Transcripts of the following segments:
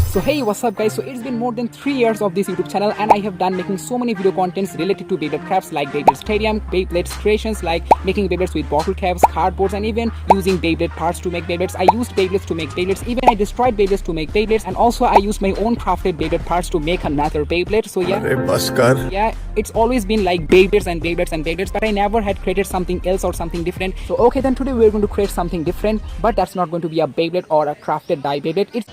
So hey, what's up guys? So it's been more than 3 years of this YouTube channel and I have done making so many video contents related to Beyblade crafts like Beyblade Stadium, Beyblade creations like making Beyblades with bottle caps, cardboards and even using Beyblade parts to make Beyblades. I used Beyblades to make Beyblades, even I destroyed Beyblades to make Beyblades, and also I used my own crafted Beyblade parts to make another Beyblade. So yeah, it's always been like Beyblades and Beyblades and Beyblades, but I never had created something else or something different. So okay, then today we're going to create something different, but that's not going to be a Beyblade or a crafted die Beyblade.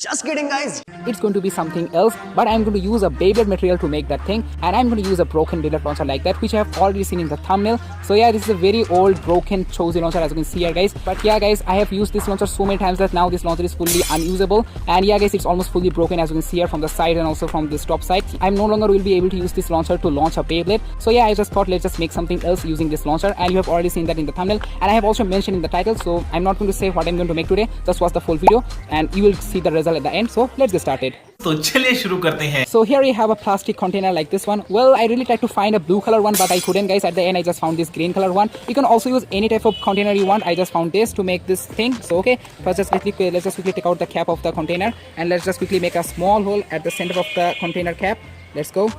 Just kidding guys! It's going to be something else, but I'm going to use a Beyblade material to make that thing, and I'm going to use a broken Beyblade launcher like that, which I have already seen in the thumbnail. So yeah, this is a very old broken chosen launcher as you can see here guys. But yeah guys, I have used this launcher so many times that now this launcher is fully unusable, and yeah guys, it's almost fully broken as you can see here from the side and also from this top side. I'm no longer will be able to use this launcher to launch a Beyblade. So yeah, I just thought let's just make something else using this launcher, and you have already seen that in the thumbnail, and I have also mentioned in the title. So I'm not going to say what I'm going to make today, just watch the full video and you will see the result at the end. So let's get started. तो चलिए शुरू करते हैं. So here we have a plastic container like this one. Well, I really tried to find a blue color one, but I couldn't guys. At the end I just found this green color one. You can also use any type of container you want. I just found this to make this thing. So okay, first let's just quickly take out the cap of the container, and let's just quickly make a small hole at the center of the container cap. Let's go.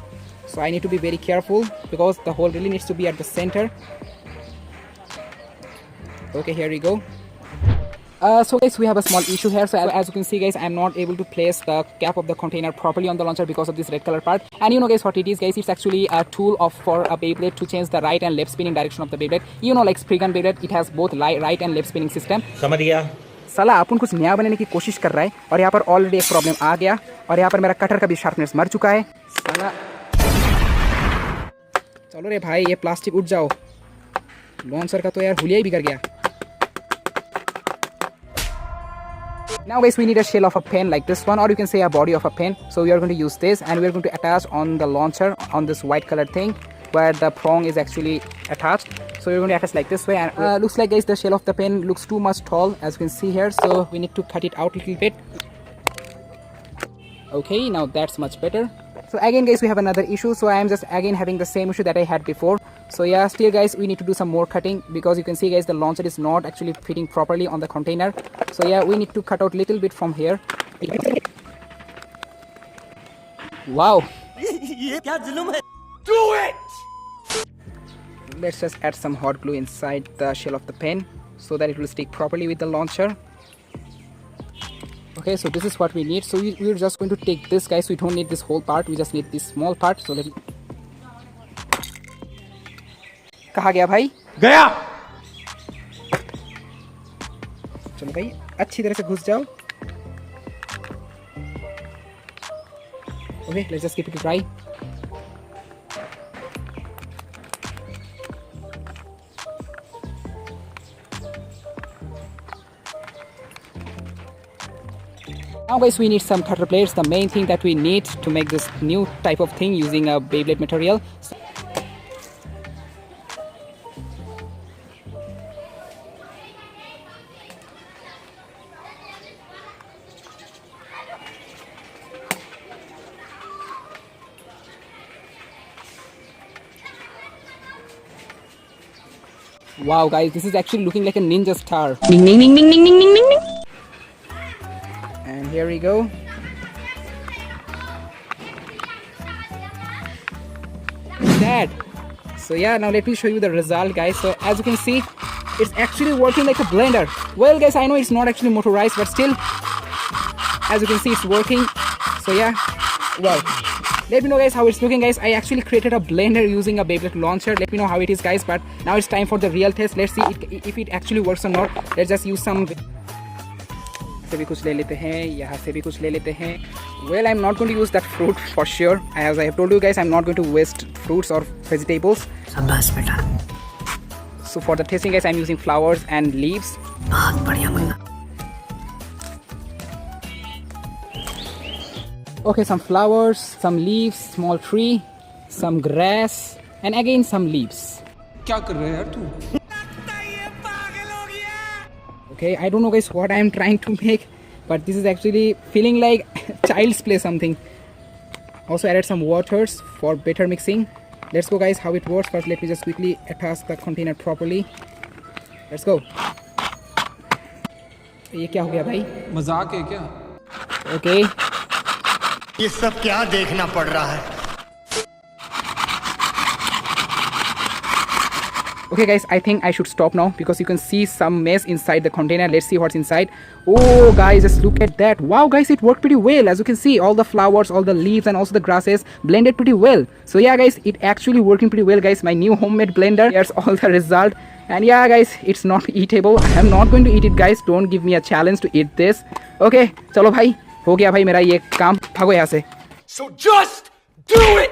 So I need to be very careful because the hole really needs to be at the center. Okay, here we go. So guys, we have a small issue here. So as you can see guys, I'm not able to place the cap of the container properly on the launcher because of this red color part. And you know guys what it is guys, it's actually a tool for a Beyblade to change the right and left spinning direction of the Beyblade. You know, like spring gun Beyblade, it has both right and left spinning system. समझ गया. साला अपन कुछ नया बनाने की कोशिश कर रहा है और यहाँ पर ऑलरेडी एक प्रॉब्लम आ गया, और यहाँ पर मेरा कटर का भी शार्पनेस मर चुका है. साला चलो रे भाई, ये प्लास्टिक उठ जाओ. लॉन्चर का तो यार हुलिया ही बिगड़ गया. Now guys, we need a shell of a pen like this one, or you can say a body of a pen. So we are going to use this, and we are going to attach on the launcher on this white color thing where the prong is actually attached. So we're going to attach like this way, and looks like guys the shell of the pen looks too much tall as you can see here, so we need to cut it out a little bit. Okay, now that's much better. So again guys, we have another issue. So I am just again having the same issue that I had before. So yeah, still guys, we need to do some more cutting because you can see guys the launcher is not actually fitting properly on the container. So yeah, we need to cut out little bit from here. Wow. Do it! Let's just add some hot glue inside the shell of the pen so that it will stick properly with the launcher. Okay, so this is what we need. So we're just going to take this guys. We don't need this whole part, we just need this small part. So let me... कहाँ गया भाई? गया. चलो भाई, अच्छी तरह से घुस जाओ. Okay, let's just keep it dry. Now guys, we need some cutter blades, the main thing that we need to make this new type of thing using a Beyblade material. Wow guys, this is actually looking like a ninja star. Ding ding ding ding ding ding ding ding. And here we go. That. So yeah, now let me show you the result guys. So as you can see, it's actually working like a blender. Well guys, I know it's not actually motorized, but still as you can see it's working. So yeah, wow. Let me know guys how it's looking guys. I actually created a blender using a Beyblade launcher. Let me know how it is guys, but now it's time for the real test. Let's see if it actually works or not. Let's just use some. से भी कुछ ले लेते हैं, यहाँ से भी कुछ ले लेते हैं. Well, I'm not going to use that fruit for sure. As I have told you guys, I'm not going to waste fruits or vegetables. शाबाश बेटा. So for the tasting guys, I'm using flowers and leaves. बहुत बढ़िया Munna. Okay, some flowers, some leaves, small tree, some grass, and again some leaves. क्या कर रहा है यार तू? Okay, I don't know guys what I am trying to make, but this is actually feeling like child's play something. Also added some waters for better mixing. Let's go guys how it works. First let me just quickly attach the container properly. Let's go. ये क्या हो गया भाई? मजाक है क्या? Okay. ये सब क्या देखना पड़ रहा है? Okay guys, I think I should stop now because you can see some mess inside the container. Let's see what's inside. Oh guys, just look at that. Wow guys, it worked pretty well. As you can see, all the flowers, all the leaves and also the grasses blended pretty well. So yeah guys, it actually working pretty well guys. My new homemade blender. Here's all the result. And yeah guys, it's not eatable. I am not going to eat it guys. Don't give me a challenge to eat this. Okay, चलो भाई, हो गया भाई मेरा ये काम. भागो यहाँ से. So just do it!